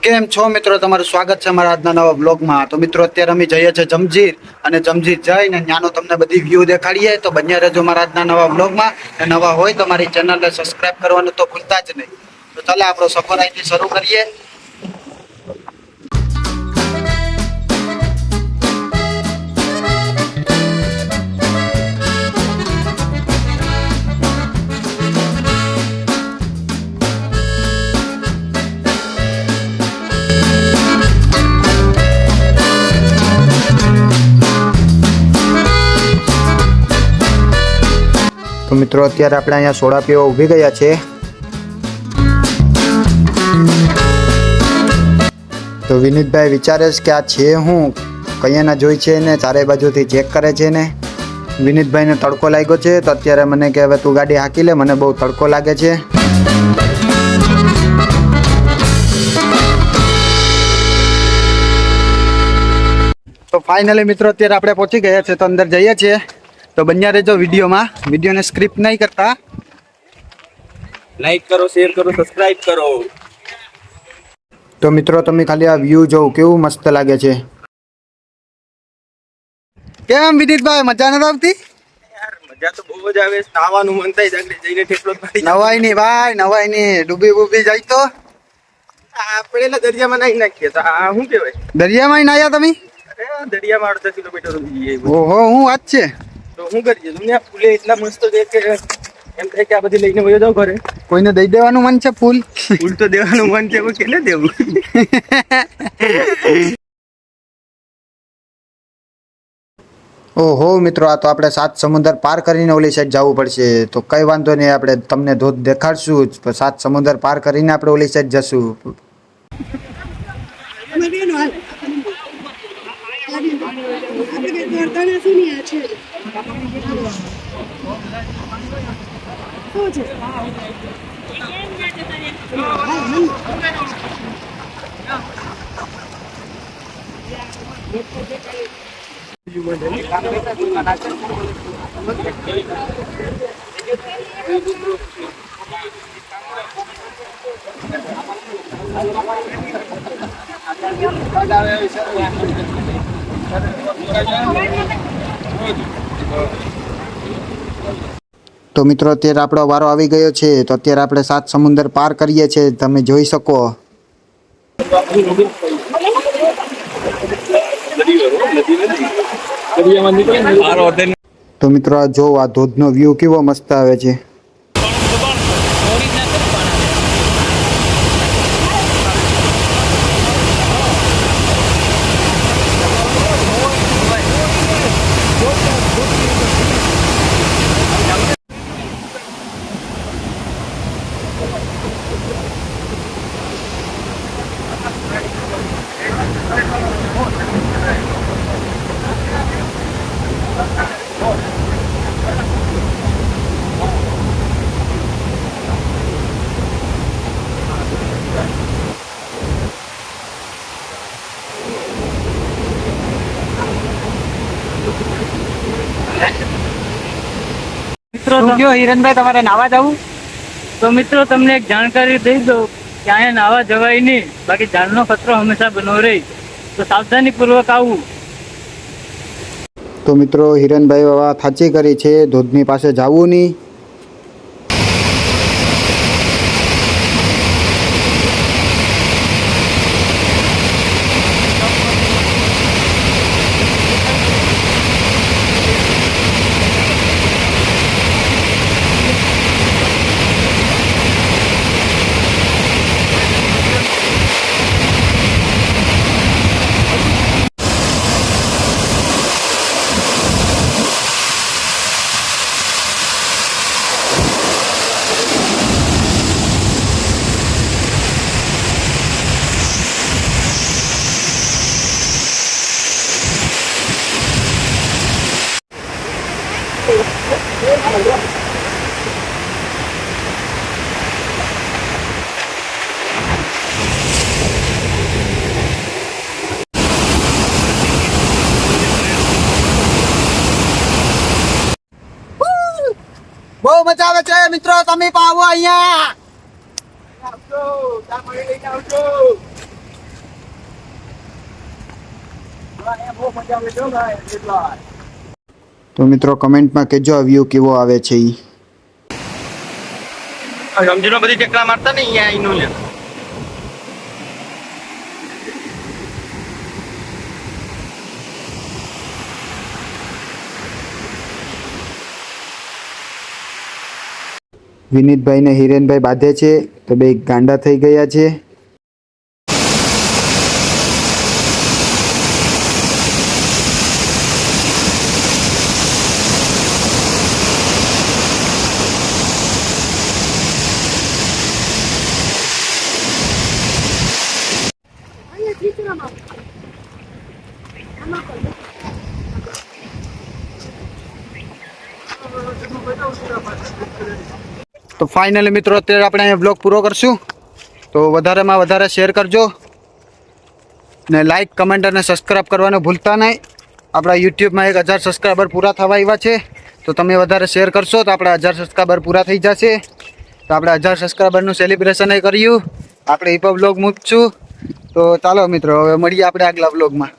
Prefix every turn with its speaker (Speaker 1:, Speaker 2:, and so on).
Speaker 1: કેમ છો મિત્રો, તમારું સ્વાગત છે અમારા આજના નવા બ્લોગમાં। તો મિત્રો અત્યારે અમે જઈએ છીએ જમજીર અને જમજીર જઈને ત્યાંનો તમને બધી વ્યૂ દેખાડીએ। તો બન્યા રહેજો અમારા આજના નવા બ્લોગમાં। નવા હોય તો અમારી ચેનલને સબસ્ક્રાઇબ કરવાનું તો ભૂલતા જ નહીં। તો ચાલો આપણો સફર અહીંથી શરૂ કરીએ। તો મિત્રો અત્યારે આપણે અહીંયા સોડા પીવા ઊભી ગયા છે। તો વિનીતભાઈ વિચારે છે કે આ છે હું કયાના જોઈ છે ને ચારે બાજુથી ચેક કરે છે ને। વિનીતભાઈને તડકો લાગ્યો છે તો અત્યારે મને કે હવે તું ગાડી હાંકી લે, મને બહુ તડકો લાગે છે। તો ફાઇનલી મિત્રો અત્યારે આપણે પહોંચી ગયા છે, તો અંદર જઈએ છીએ। તો બન્યા રહેજો વિડીયોમાં, વિડીયોને સ્ક્રિપ્ટ નહીં કરતા।
Speaker 2: લાઈક કરો, શેર કરો, સબસ્ક્રાઇબ કરો।
Speaker 1: તો મિત્રો તમે ખાલી આ વ્યૂ જોવો કેવું મસ્ત લાગે છે। કેમ વિદિતભાઈ, મજા નથી આવતી?
Speaker 2: યાર મજા તો બહુ જ આવે, નાવાનું મન થાય આગળ જઈને ઠેકડો પાડી।
Speaker 1: નવાઈ ની ભાઈ, નવાઈ ની, ડૂબી બૂબી જાય તો
Speaker 2: આપણે દરિયામાં નાઈ નાખીએ તો આ શું કહેવાય?
Speaker 1: દરિયામાં નાયા તમે?
Speaker 2: અરે દરિયામાં 18 કિલોમીટર સુધી
Speaker 1: ઓહો, હું વાત છે।
Speaker 2: તો શું કરીએ, દુનિયા ફૂલે એટલા મસ્ત છે કે એમ થાય કે આ બધી લઈને વયો જાવ ઘરે।
Speaker 1: કોઈને દઈ દેવાનું મન છે ફૂલ?
Speaker 2: ફૂલ તો દેવાનું મન છે, કેને દેવું?
Speaker 1: ઓહો મિત્રો, આ તો આપણે 7 સમુદ્ર પાર કરીને ઓલી સાઈડ જવું પડશે। તો કઈ વાંધો નહીં, આપણે તમને ધોધ દેખાડશું જ। 7 સમુદ્ર પાર કરીને આપણે ઓલી સાઈડ જશું। તો મિત્રો અત્યારે આપણો વારો આવી ગયો છે। તો અત્યારે આપણે 7 સમુદ્ર પાર કરીએ છીએ, તમે જોઈ શકો। તો મિત્રો આ જો આ ધોધનો વ્યૂ કેવો મસ્ત આવે છે।
Speaker 3: મિત્રો કયો હિરણભાઈ, તમારે નાવા જવું? તો મિત્રો તમને એક જાણકારી દઈ દઉં કે અહીંયા નાવા જવાય નહીં, બાકી જાનનો ખતરો હંમેશા બનો રહે, તો સાવધાની પૂર્વક આવવું।
Speaker 1: તો મિત્રો હિરણભાઈ વાત સાચી કરી છે, ધોધની પાસે જવું નહીં। બહુ મજા આવે છે મિત્રો, તમે પણ આવો અહીંયા। તો મિત્રો કમેન્ટમાં કહેજો આ વ્યૂ કેવો આવે છે ઈ.
Speaker 2: સમજીનો બધી ટેકડા મારતા ને અહીંયા એનું લે.
Speaker 1: વિનીતભાઈ ને હિરેનભાઈ બાંધે છે તો બે ગાંડા થઈ ગયા છે. તો ફાઇનલી મિત્રો અત્યારે આપણે અહીંયા બ્લોગ પૂરો કરશું. તો વધારેમાં વધારે શેર કરજો ને લાઈક કમેન્ટ અને સબસ્ક્રાઈબ કરવાનું ભૂલતા નહીં. આપણા યુટ્યુબમાં 1000 સબસ્ક્રાઈબર પૂરા થવા આવ્યા છે. તો તમે વધારે શેર કરશો તો આપણા 1000 સબસ્ક્રાઈબર પૂરા થઈ જશે. તો આપણે 1000 સબસ્ક્રાઈબરનું સેલિબ્રેશન કર્યું. આપણે હિપહોપ બ્લોગ મૂકશું. તો ચાલો મિત્રો હવે મળીએ આપણે આગલા બ્લોગમાં.